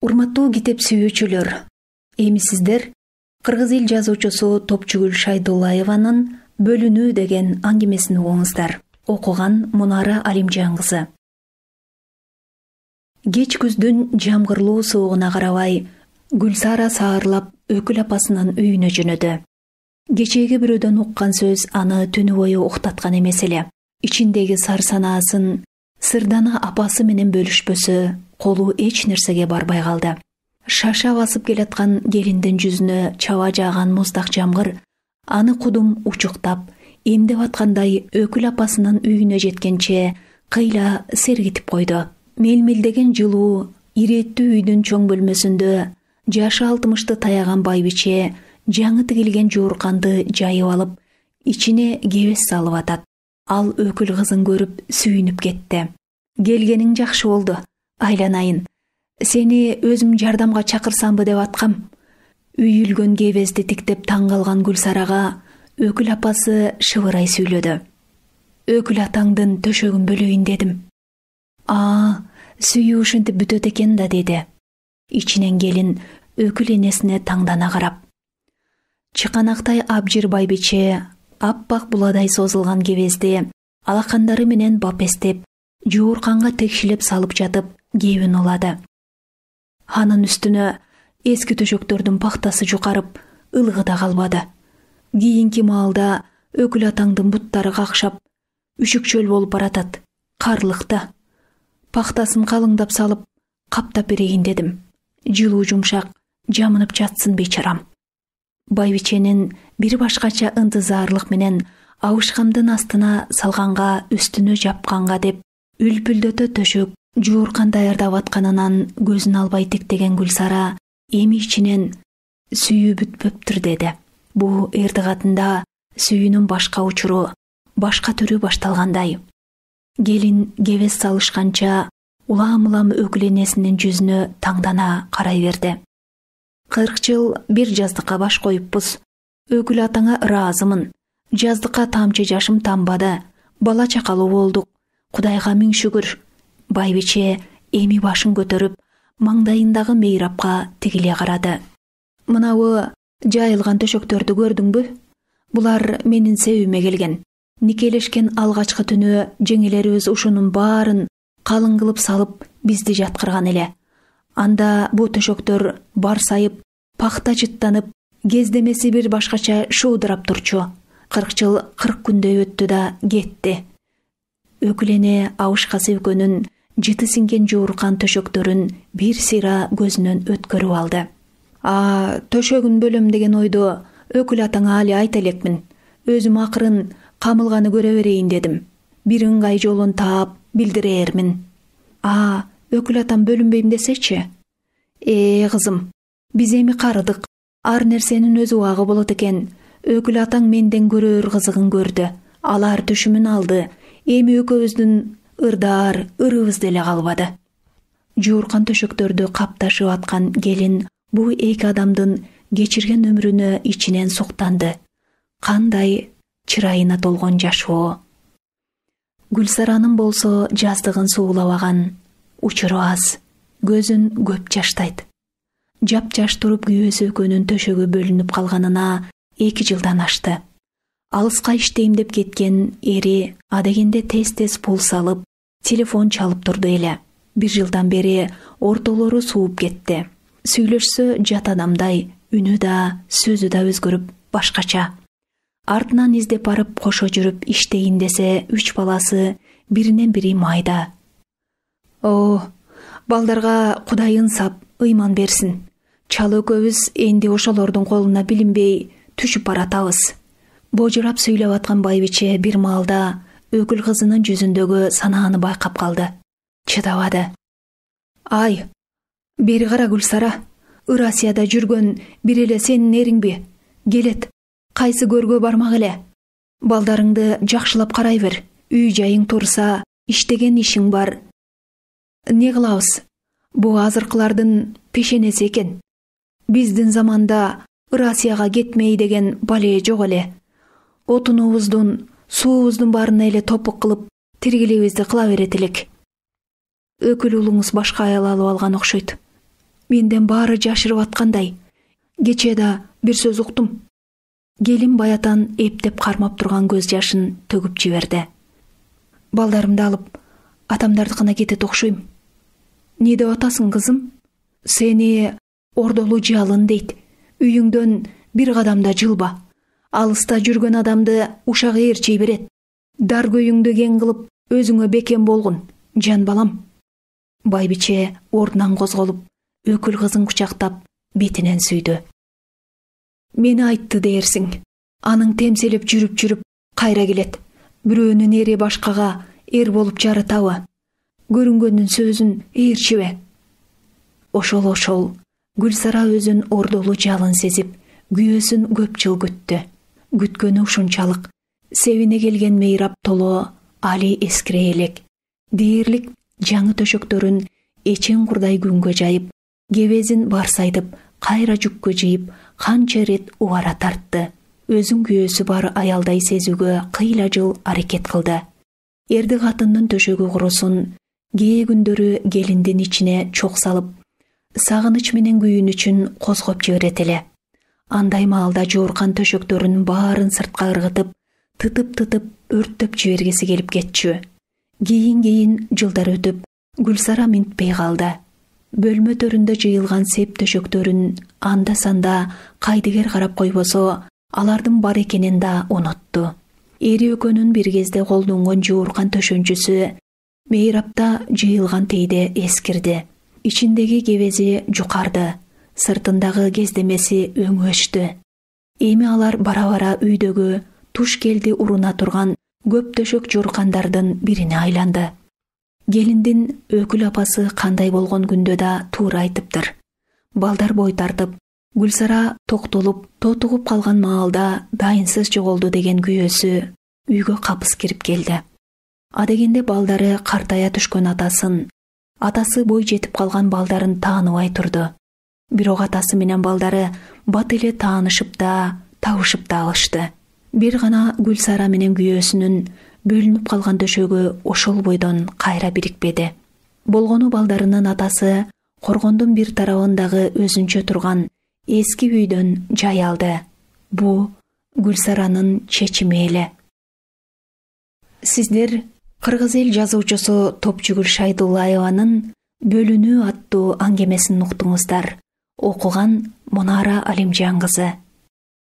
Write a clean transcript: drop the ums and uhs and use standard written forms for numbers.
Урматтуу китеп сүйүүчүлөр, эми сиздер кыргыз эл жазуучусу Топчугүл Шайдуллаеванын «Бөлүнүү» деген аңгемесин угуңуздар. Окуган Мунара Алимжан кызы. Кеч күздүн жамгырлуу суугуна карабай, Гүлсара саарлап Өкүл апасынын үйүнө жөнөдү. Кечеги бирөөдөн уккан сөз аны түнү бою уктаткан эмес эле. Ичиндеги сар санаасын сырдана апасы менен бөлүшпөсө, колу эч нерсеге барбай калды. Шаша басып келаткан келиндин жүзүнө чаба жааган муздак жамгыр аны кудум учуктап, эмдеп аткандай Өкүл апасынын үйүнө жеткенче кыйла сергитип койду. Мелмелдеген жылуу, ирээттүү үйдүн чоң бөлмөсүндө жашы 60-ты таяган байбиче жаңы тигилген жуурканды жайып алып, ичине кебес салып атат. Ал Өкүл кызын көрүп сүйүнүп кетти. Келгениң жакшы болду. Айланайын. Сени өзүм жардамга чакырсамбы деп аткам. Үйүлгөн кебезди тиктеп таң калган Гүлсарага Өкүл апасы шыбырай сүйлөдү. Өкүл атаңдын төшөгүн бөлөйүн дедим. Сүйүү ушинтип бүтөт экен да, деди. Ичинен келин Өкүл энесине таңдана карап. Чыканактай абжыр байбиче аппак буладай созулган кебезди алакандары менен бапестеп, жуурканга текшилеп салып жатып, кебин улады. Анын үстүнө эски төшөктөрдүн пактасы жукарып, ылгы да калбады. Кийинки маалда Өкүл атаңдын буттары какшап, үшүкчөл болуп баратат. Карлыкта. Пактасын калыңдап салып, каптап берейин дедим. Жылуу жумшак жамынып жатсын бечарам. Байбиченин бир башкача ынтызарлык менен абышкамдын астына салганга, үстүнө жапканга деп үлпүлдөтө төшөк, жууркан даярдап атканынан көзүн албай тиктеген Гүлсара эми ичинен сүйүү бүтпөптүр деди. Бул эрди катында сүйүүнүн башка учуру, башка түрү башталгандай. Келин кебес салышканча улам-улам Өкүл энесинин жүзүнө таңдана карай берди. 40 жыл бир жаздыкка баш коюппуз. Өкүл атаңа ыраазымын. Жаздыкка тамчы жашым тамбады. Бала чакалуу болдук. Кудайга миң шүгүр. Байбиче эми башын көтөрүп, маңдайындагы мейрапка тигиле карады. Мынабы жайылган төшөктөрдү көрдүңбү? Булар менин себиме келген. Никелешкен алгачкы түнү жеңелерибиз ушунун баарын калың кылып салып бизди жаткырган эле. Анда бу төшөктөр барсайып, пакта жыттанып, кездемеси бир башкача шуудурап турчу. 40 жыл 40 күндөй өттү да кетти. Өкүл эне абышка севкөнүн жыты синген жууркан төшөктөрүн бир сыйра көзүнөн өткөрүп алды. Төшөгүн бөлөм деген ойдо Өкүл атаңа али айта элекмин. Өзүм акырын камылганы көрө берейин дедим. Бир ыңгай жолун таап билдирээрмин. Өкүл атам бөлүнбөйм десечи? Кызым, биз эми карыдык. Ар нерсенин өз убагы болот экен. Өкүл атаң менден көрөр кызыгын көрдү. Алар түшүмүн алды. Эми экөөбүздүн ырдаар ырыбыз деле калбады. Жууркан төшөктөрдү капташып аткан келин бул эки адамдын кечирген өмүрүнө ичинен суктанды. Кандай чырайына толгон жашоо. Гүлсаранын болсо жаздыгын суулабаган, учуру аз, көзүн көп жаштайт. Жапжаш туруп күйөөсү экөөнүн төшөгү бөлүнүп калганына 2 жылдан ашты. Алыска иштейм деп кеткен эри адегенде тез-тез пул салып, телефон чалып турду эле. 1 жылдан бери ортолору сууп кетти. Сүйлөшсө жат адамдай, үнү да, сөзү да өзгөрүп башкача. Артынан издеп барып кошо жүрүп иштейин десе 3 баласы биринен бири майда. Балдарга Кудай ынсап, ыйман берсин. Чал экөөбүз энди ошолордун колуна билинбей түшүп баратабыз. Божурап сүйлөп аткан байбиче бир маалда Өкүл кызынын жүзүндөгү санааны байкап калды. Чыдабады. Бери кара Гүлсара. Ырасияда жүргөн бир эле сенин эриңби? Келет. Кайсы көргө бармак эле. Балдарыңды жакшылап карай бер. Үй жайың турса, иштеген ишиң бар. Не кылабыз? Бу азыркылардын пешенеси экен. Биздин заманда Ырасияга кетмей деген бале жок эле. Отунубуздун, суубуздун баарына эле топук кылып, тиргилибизди кыла берет элек. Өкүл уулуңуз башка аял алып алган окшойт. Менден баары жашырып аткандай. Кечээ да бир сөз уктум. Келин баятан эптеп кармап турган көз жашын төгүп жиберди. Балдарымды алып, атамдардыкына кетет окшойм. Не деп атасың, кызым? Сени ордолуу жалын дейт. Үйүңдөн бир кадамда жылба. Алыста жүргөн адамды ушак ээрчей берет. Дар көйүңдү кең кылып, өзүңө бекем болгун, жан балам. Байбиче ордунан козголуп, өкүл кызын кучактап, бетинен сүйдү. Мени айтты дээрсиң. Аның темселеп жүрүп кайра келет. Бирөөнүн эри башкага эр болуп жарытабы? Көрүнгөндүн сөзүн ээрчибе. Ошол Гүлсара өзүн ордолуу жалын сезип, күйөөсүн көп жыл күттү. Күткөнү ушунчалык. Себине келген мейрап толоо али эскире элек. Дээрлик жаңы төшөктөрүн эчен курдай күнгө жайып, кебезин барсайтып, кайра жүккө жыйып, канча рет убара тартты. Өзүн күйөөсү бар аялдай сезүүгө кыйла жыл аракет кылды. Эрди катындын төшөгү курусун, кээ күндөрү келиндин ичине чок салып, сагыныч менен күйүнүчүн козгоп жиберет эле. Андай маалда жууркан төшөктөрүнүн баарын сыртка ыргытып, тытып өрттөп жибергиси келип кетчү. Кийин жылдар өтүп, Гүлсара минтпей калды. Бөлмө төрүндө жыйылган сеп төшөктөрүн анда санда кайдыгер карап койбосо, алардын бар экенин да унутту. Эри экөөнүн бир кезде колдонгон жууркан төшөнчүсү мейрапта жыйылган тейде эскирди. Ичиндеги кебези жукарды, сыртындагы кездемеси өңөштү. Эми алар бара-бара үйдөгү туш келди уруна турган көп төшөк жууркандардын бирине айланды. Келиндин өкүл апасы кандай болгон күндө да туура айтыптыр. Балдар бой тартып, Гүлсара токтолуп, тотугуп калган маалда дайынсыз жоголду деген күйөөсү үйгө капыс кирип келди. Адегенде балдары картая түшкөн атасы бой жетип калган балдарын тааныбай турду. Бирок атасы менен балдары бат эле таанышып да, табышып да алышты. Бир гана Гүлсара менен күйөөсүнүн бөлүнүп калган төшөгү ошол бойдон кайра бирикпеди. Болгону балдарынын атасы коргондун бир тарабындагы өзүнчө турган эски үйдөн жай алды. Бу Гүлсаранын чечими эле. Сиздер кыргыз эл жазуучусу Топчугүл Шайдуллаеванын Бөлүнүү аттуу аңгемесин уктуңуздар. Окуган Мунара Алимжан кызы.